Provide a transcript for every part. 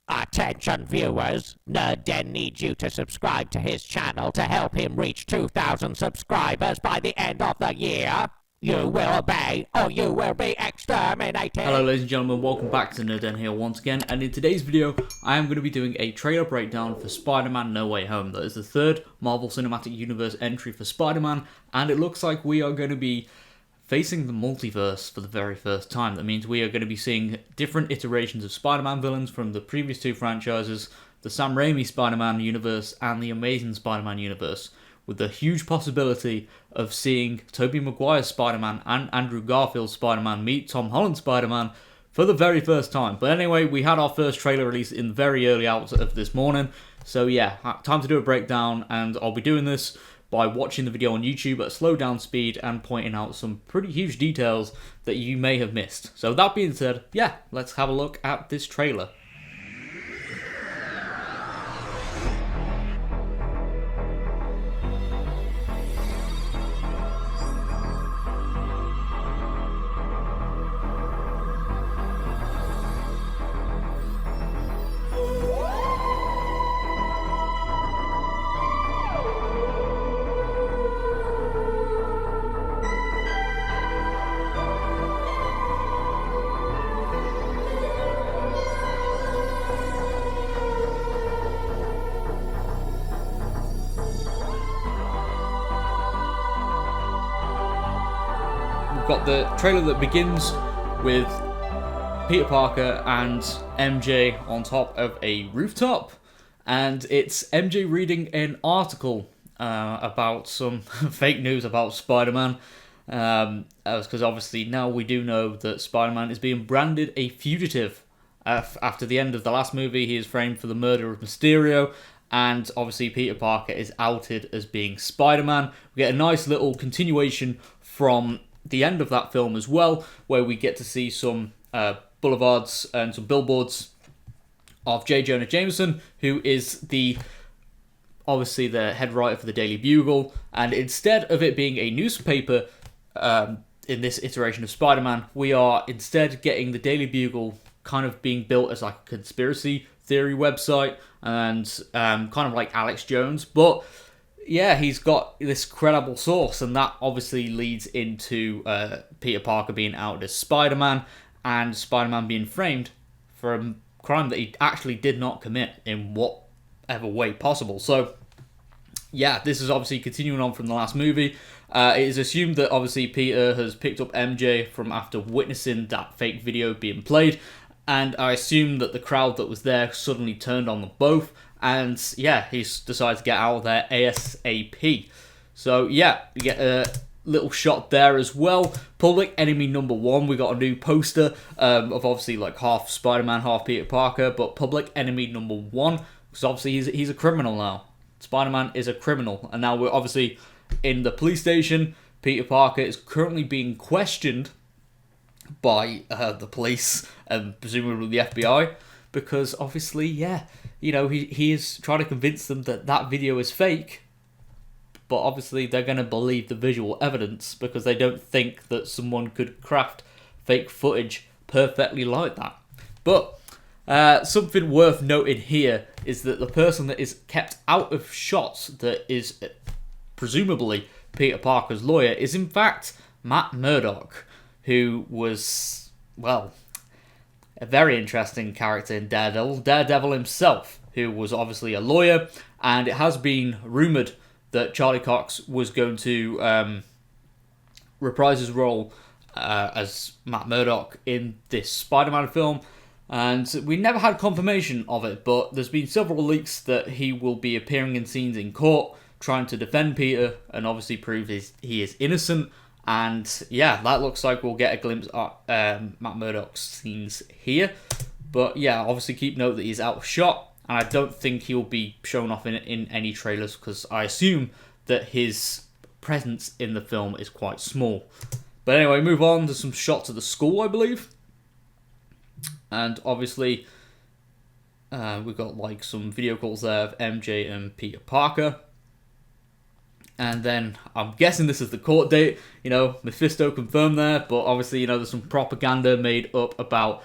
Attention viewers, Nerd Den needs you to subscribe to his channel to help him reach 2,000 subscribers by the end of the year. You will obey or you will be exterminated. Hello ladies and gentlemen, welcome back to Nerd Den here once again, and in today's video I am going to be doing a trailer breakdown for Spider-Man No Way Home. That is the third Marvel Cinematic Universe entry for Spider-Man, and it looks like we are going to be facing the multiverse for the very first time. That means we are going to be seeing different iterations of Spider-Man villains from the previous two franchises, the Sam Raimi Spider-Man universe and the Amazing Spider-Man universe, with the huge possibility of seeing Tobey Maguire's Spider-Man and Andrew Garfield's Spider-Man meet Tom Holland's Spider-Man for the very first time. But anyway, we had our first trailer release in very early hours of this morning, so yeah, time to do a breakdown, and I'll be doing this by watching the video on YouTube at a slow down speed and pointing out some pretty huge details that you may have missed. So that being said, yeah, let's have a look at this trailer. Got the trailer that begins with Peter Parker and MJ on top of a rooftop, and it's MJ reading an article about some fake news about Spider-Man, because obviously now we do know that Spider-Man is being branded a fugitive. After the end of the last movie, he is framed for the murder of Mysterio, and obviously Peter Parker is outed as being Spider-Man. We get a nice little continuation from the end of that film as well, where we get to see some boulevards and some billboards of J. Jonah Jameson, who is obviously the head writer for the Daily Bugle, and instead of it being a newspaper in this iteration of Spider-Man, we are instead getting the Daily Bugle kind of being built as like a conspiracy theory website, and kind of like Alex Jones, but yeah, he's got this credible source, and that obviously leads into Peter Parker being outed as Spider-Man, and Spider-Man being framed for a crime that he actually did not commit in whatever way possible. So, yeah, this is obviously continuing on from the last movie. It is assumed that obviously Peter has picked up MJ from after witnessing that fake video being played, and I assume that the crowd that was there suddenly turned on them both, and yeah, he's decided to get out of there ASAP. So yeah, you get a little shot there as well. Public Enemy number 1, we got a new poster of obviously like half Spider-Man, half Peter Parker, but Public Enemy number 1, because obviously he's a criminal now. Spider-Man is a criminal, and now we're obviously in the police station. Peter Parker is currently being questioned by the police and presumably the FBI, because obviously, yeah, you know, he is trying to convince them that that video is fake, but obviously they're going to believe the visual evidence because they don't think that someone could craft fake footage perfectly like that. But something worth noting here is that the person that is kept out of shots, that is presumably Peter Parker's lawyer, is in fact Matt Murdock, who was, well, a very interesting character in Daredevil. Daredevil himself, who was obviously a lawyer, and it has been rumoured that Charlie Cox was going to reprise his role as Matt Murdock in this Spider-Man film, and we never had confirmation of it, but there's been several leaks that he will be appearing in scenes in court, trying to defend Peter, and obviously prove he is innocent. And yeah, that looks like we'll get a glimpse of Matt Murdock's scenes here. But yeah, obviously keep note that he's out of shot, and I don't think he'll be shown off in any trailers, because I assume that his presence in the film is quite small. But anyway, move on to some shots of the school, I believe. And obviously, we've got like some video calls there of MJ and Peter Parker. And then I'm guessing this is the court date. You know, Mephisto confirmed there, but obviously, you know, there's some propaganda made up about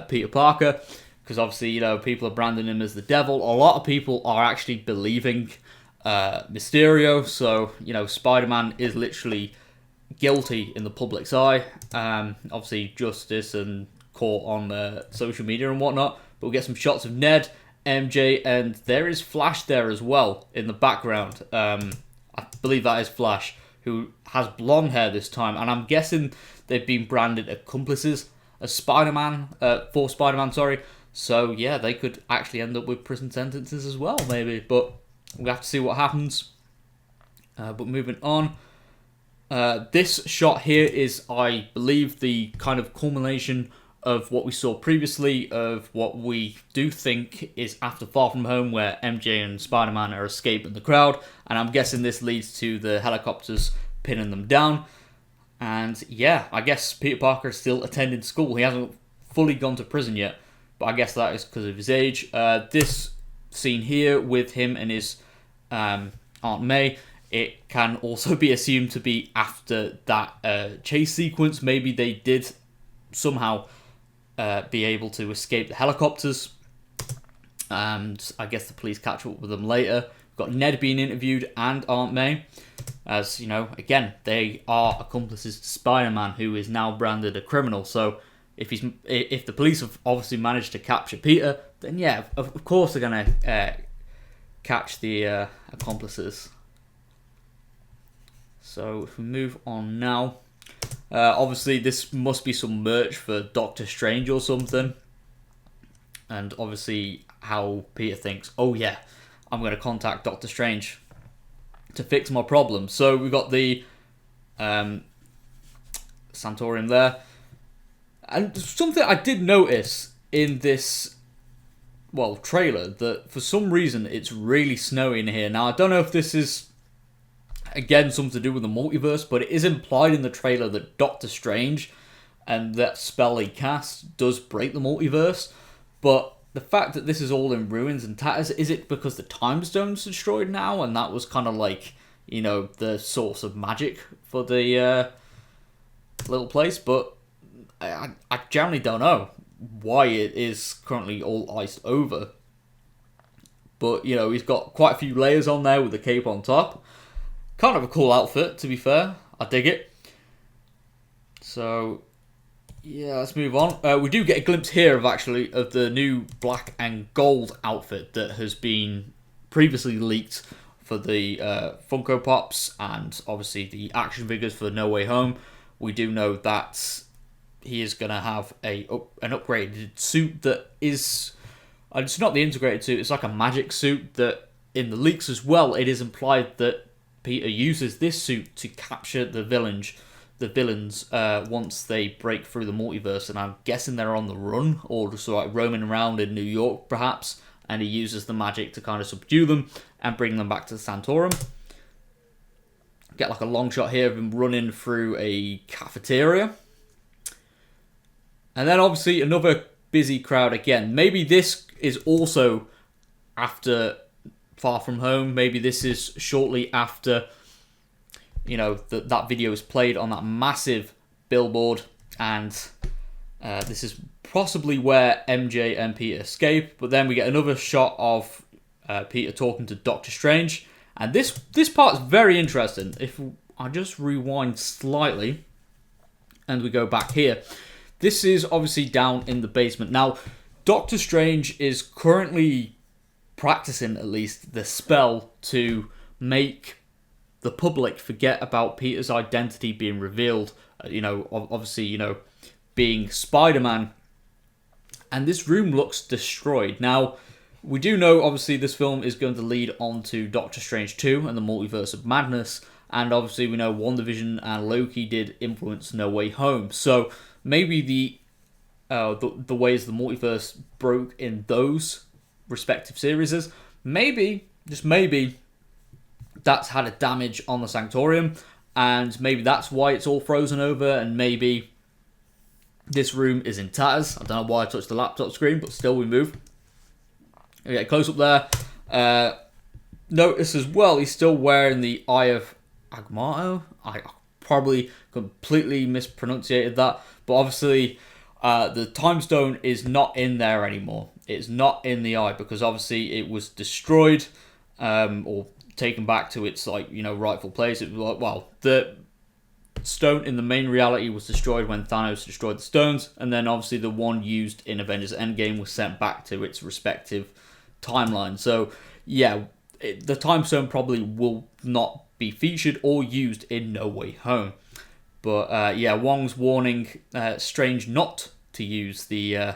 Peter Parker. because obviously, people are branding him as the devil. A lot of people are actually believing Mysterio, so, Spider-Man is literally guilty in the public's eye. Obviously, justice and court on social media and whatnot, but we'll get some shots of Ned, MJ, and there is Flash there as well in the background. I believe that is Flash, who has blonde hair this time, and I'm guessing they've been branded accomplices as Spider-Man, for Spider-Man, sorry. So, yeah, they could actually end up with prison sentences as well, maybe, but we'll have to see what happens. But moving on, this shot here is, I believe, the kind of culmination of what we saw previously, of what we do think is after Far From Home, where MJ and Spider-Man are escaping the crowd, and I'm guessing this leads to the helicopters pinning them down. And yeah, I guess Peter Parker is still attending school. He hasn't fully gone to prison yet, but I guess that is because of his age. This scene here with him and his Aunt May, it can also be assumed to be after that chase sequence. Maybe they did somehow be able to escape the helicopters, and I guess the police catch up with them later. We've got Ned being interviewed and Aunt May, as again, they are accomplices to Spider-Man, who is now branded a criminal. So if the police have obviously managed to capture Peter, then yeah, of course they're gonna catch the accomplices. So if we move on now. Obviously, this must be some merch for Doctor Strange or something. And obviously, how Peter thinks, oh yeah, I'm going to contact Doctor Strange to fix my problem. So we've got the Sanatorium there. And something I did notice in this, trailer, that for some reason it's really snowy in here. Now, I don't know if this is, again, something to do with the multiverse, but it is implied in the trailer that Doctor Strange and that spell he casts does break the multiverse. But the fact that this is all in ruins and tatters, is it because the Time Stone's destroyed now, and that was kind of like, the source of magic for the little place? But I generally don't know why it is currently all iced over. But, he's got quite a few layers on there with the cape on top. Kind of a cool outfit, to be fair. I dig it. So, yeah, let's move on. We do get a glimpse here of the new black and gold outfit that has been previously leaked for the Funko Pops and obviously the action figures for No Way Home. We do know that he is going to have an upgraded suit that is... it's not the integrated suit, it's like a magic suit that in the leaks as well, it is implied that Peter uses this suit to capture the villains once they break through the multiverse, and I'm guessing they're on the run or just like roaming around in New York perhaps, and he uses the magic to kind of subdue them and bring them back to the Sanatorium. Get like a long shot here of him running through a cafeteria, and then obviously another busy crowd again. Maybe this is also after Far From Home. Maybe this is shortly after, that video is played on that massive billboard, and this is possibly where MJ and Peter escape. But then we get another shot of Peter talking to Doctor Strange, and this part is very interesting. If I just rewind slightly, and we go back here, this is obviously down in the basement. Now, Doctor Strange is currently practicing, at least, the spell to make the public forget about Peter's identity being revealed. Obviously, being Spider-Man. And this room looks destroyed. Now, we do know, obviously, this film is going to lead on to Doctor Strange 2 and the Multiverse of Madness. And obviously, we know WandaVision and Loki did influence No Way Home. So, maybe the ways the multiverse broke in those respective series, maybe, just maybe, that's had a damage on the Sanctorium, and maybe that's why it's all frozen over, and maybe this room is in tatters. I don't know why I touched the laptop screen, but still we move. We get a close up there. Notice as well, he's still wearing the Eye of Agamotto. I probably completely mispronunciated that, but obviously The time stone is not in there anymore. It's not in the eye because obviously it was destroyed, or taken back to its rightful place. It was the stone in the main reality was destroyed when Thanos destroyed the stones, and then obviously the one used in Avengers Endgame was sent back to its respective timeline. So yeah, the time stone probably will not be featured or used in No Way Home. But Wong's warning Strange not to use this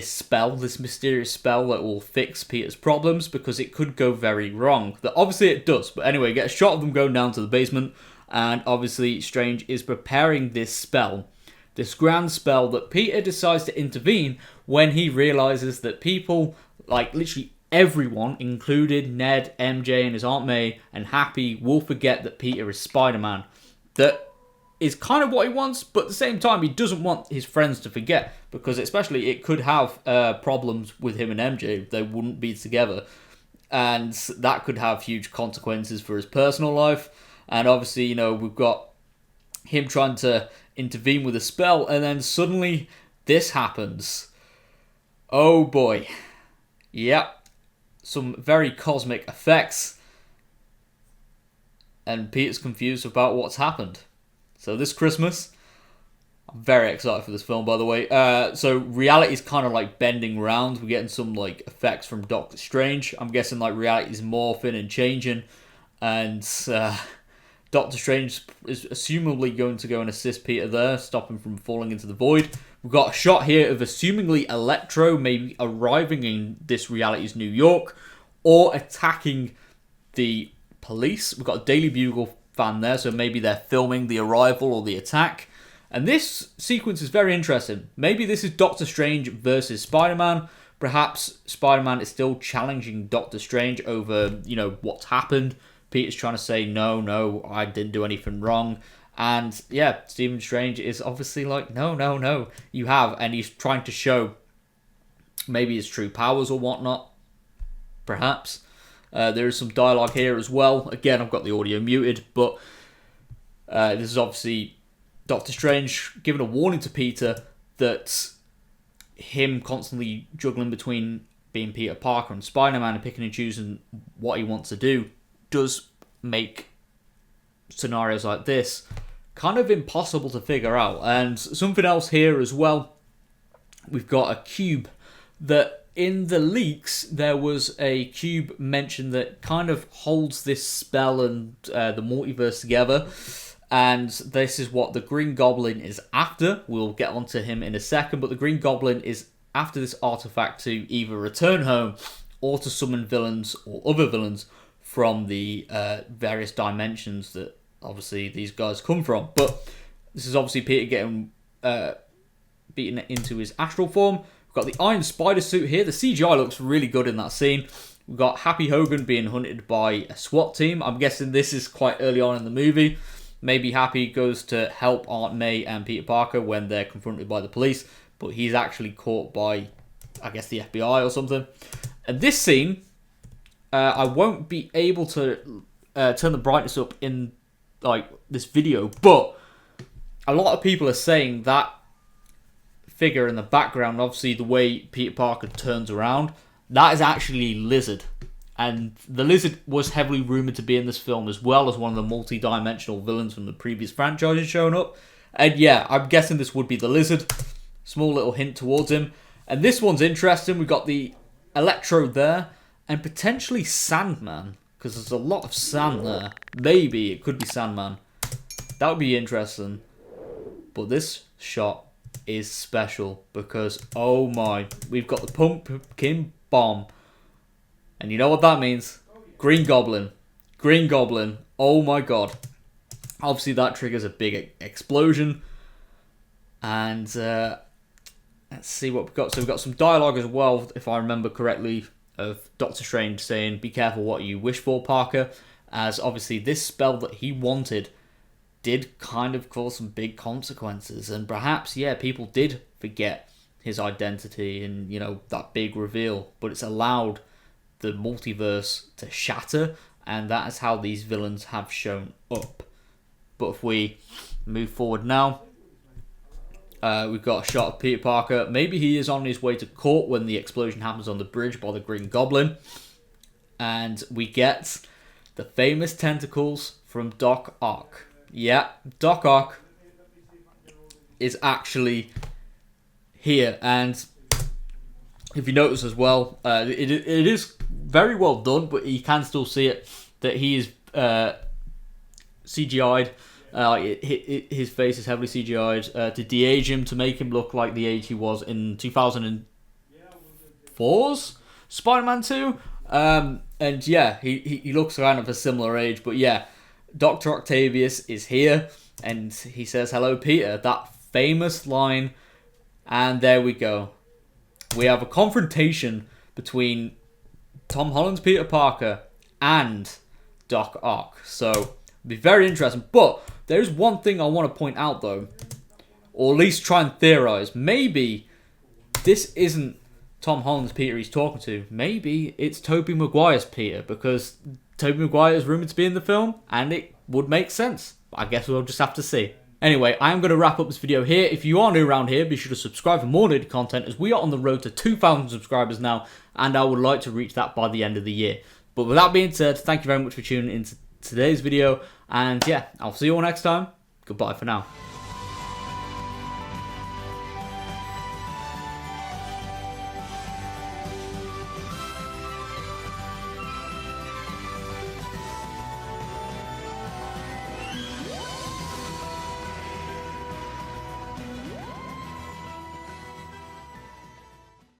spell, this mysterious spell that will fix Peter's problems, because it could go very wrong. That obviously it does. But anyway, get a shot of them going down to the basement, and obviously Strange is preparing this spell, this grand spell that Peter decides to intervene when he realizes that people, like literally everyone, included Ned, MJ and his Aunt May and Happy, will forget that Peter is Spider-Man. That is kind of what he wants, but at the same time, he doesn't want his friends to forget, because especially it could have problems with him and MJ. They wouldn't be together, and that could have huge consequences for his personal life. And obviously, we've got him trying to intervene with a spell, and then suddenly this happens. Oh boy. Yep. Some very cosmic effects. And Peter's confused about what's happened. So this Christmas, I'm very excited for this film, by the way. So reality's kind of like bending around. We're getting some like effects from Doctor Strange. I'm guessing like reality's morphing and changing, and Doctor Strange is assumably going to go and assist Peter there, stop him from falling into the void. We've got a shot here of assumingly Electro maybe arriving in this reality's New York, or attacking the police. We've got a Daily Bugle fan there, so maybe they're filming the arrival or the attack. And this sequence is very interesting. Maybe this is Doctor Strange versus Spider-Man. Perhaps Spider-Man is still challenging Doctor Strange over, what's happened. Peter's trying to say, no, I didn't do anything wrong. And yeah, Stephen Strange is obviously like, no, you have. And he's trying to show maybe his true powers or whatnot. Perhaps. There is some dialogue here as well. Again, I've got the audio muted, but this is obviously Doctor Strange giving a warning to Peter that him constantly juggling between being Peter Parker and Spider-Man and picking and choosing what he wants to do does make scenarios like this kind of impossible to figure out. And something else here as well, we've got a cube that in the leaks, there was a cube mentioned that kind of holds this spell and the multiverse together. And this is what the Green Goblin is after. We'll get onto him in a second. But the Green Goblin is after this artifact to either return home or to summon villains or other villains from the various dimensions that obviously these guys come from. But this is obviously Peter getting beaten into his astral form. We've got the Iron Spider suit here. The CGI looks really good in that scene. We've got Happy Hogan being hunted by a SWAT team. I'm guessing this is quite early on in the movie. Maybe Happy goes to help Aunt May and Peter Parker when they're confronted by the police, but he's actually caught by, I guess, the FBI or something. And this scene, I won't be able to turn the brightness up in like this video, but a lot of people are saying that figure in the background, obviously the way Peter Parker turns around, that is actually Lizard. And the Lizard was heavily rumoured to be in this film as well as one of the multi-dimensional villains from the previous franchises showing up. And yeah, I'm guessing this would be the Lizard. Small little hint towards him. And this one's interesting. We've got the Electro there and potentially Sandman, because there's a lot of sand there. Maybe it could be Sandman. That would be interesting. But this shot is special because, oh my, we've got the pumpkin bomb. And you know what that means? Green Goblin. Green Goblin. Oh my god. Obviously that triggers a big explosion. And let's see what we've got. So we've got some dialogue as well, if I remember correctly, of Doctor Strange saying, "Be careful what you wish for, Parker." As obviously this spell that he wanted did kind of cause some big consequences. And perhaps, yeah, people did forget his identity and, you know, that big reveal. But it's allowed the multiverse to shatter, and that is how these villains have shown up. But if we move forward now, We've got a shot of Peter Parker. Maybe he is on his way to court when the explosion happens on the bridge by the Green Goblin. And we get the famous tentacles from Doc Ock. Yeah, Doc Ock is actually here. And if you notice as well, it is very well done, but you can still see it, that he is CGI'd. His face is heavily CGI'd to de-age him, to make him look like the age he was in 2004's Spider-Man 2. And yeah, he looks kind of a similar age, but yeah, Dr. Octavius is here, and he says, "Hello, Peter," that famous line, and there we go. We have a confrontation between Tom Holland's Peter Parker and Doc Ock, so it'll be very interesting. But there's one thing I want to point out, though, or at least try and theorize. Maybe this isn't Tom Holland's Peter he's talking to. Maybe it's Tobey Maguire's Peter, because Tobey Maguire is rumoured to be in the film, and it would make sense. I guess we'll just have to see. Anyway, I'm going to wrap up this video here. If you are new around here, be sure to subscribe for more nerdy content, as we are on the road to 2,000 subscribers now, and I would like to reach that by the end of the year. But with that being said, thank you very much for tuning into today's video, and yeah, I'll see you all next time. Goodbye for now.